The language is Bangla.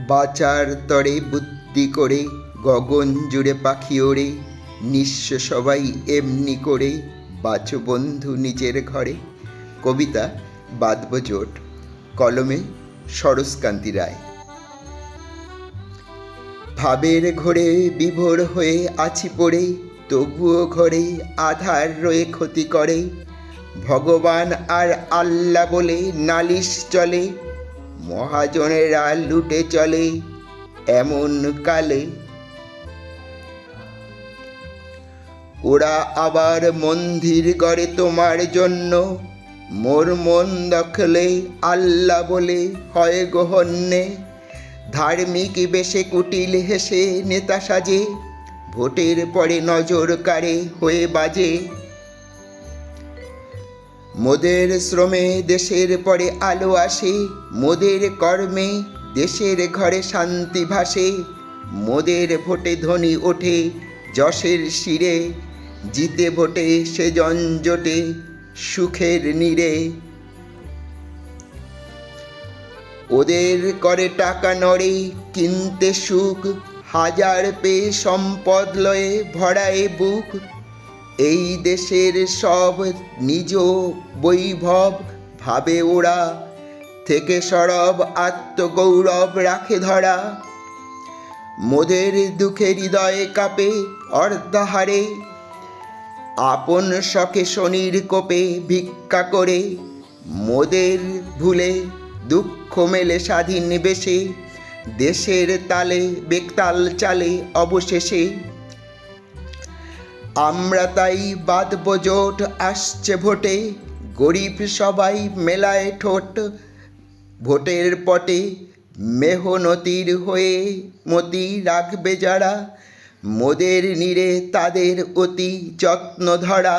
বাঁচার তরে বুদ্ধি করে গগন জুড়ে পাখি ওড়ে, নিঃস্ব সবাই এমনি করে বাঁচো বন্ধু নিজের ঘরে। কবিতা বাদ্যজোট, কলমে সরোজকান্তি রায়। ভাবের ঘোরে বিভোর হয়ে আছি পড়ে, তবুও ঘরে আধার রয়ে ক্ষতি করে। ভগবান আর আল্লাহ বলে নালিশ চলে, মহাজনেরা লুটে চলে এমন কালে। ওরা আবার মন্দির গড়ে তোমার জন্য, মোর মন দখলে আল্লাহ বলে হয় গহন্যে। ধার্মিক বেশে কুটিল হেসে নেতা সাজে, ভোটের পরে নজর কাড়ে হয়ে বাজে। মোদের শ্রমে দেশের পরে আলো আসে, মোদের কর্মে দেশের ঘরে শান্তি ভাসে। মোদের ভোটে ধনী ওঠে যশের শিরে, জিতে ভোটে সে জনজোটে সুখের নীড়ে। ওদের করে টাকা নড়ে কিনতে সুখ, হাজার পেয়ে সম্পদ লয়ে ভরায় বুক। এই দেশের সব নিজ বৈভব ভাবে ওরা, থেকে সরব আত্মগৌরব রাখে ধরা। মোদের দুঃখে হৃদয়ে কাঁপে অর্ধাহারে, আপন শখে শনির কোপে ভিক্ষা করে। মোদের ভুলে দুঃখ মেলে স্বাধীন বেশে, দেশের তালে বেকতাল চালে অবশেষে। আমরা তাই বাঁধব জোট আসছে ভোটে, গরিব সবাই মেলায় ঠোঁট ভোটের পটে। মেহনতির হয়ে মতি রাখবে যারা, মোদের নীড়ে তাদের অতি যত্ন ধরা।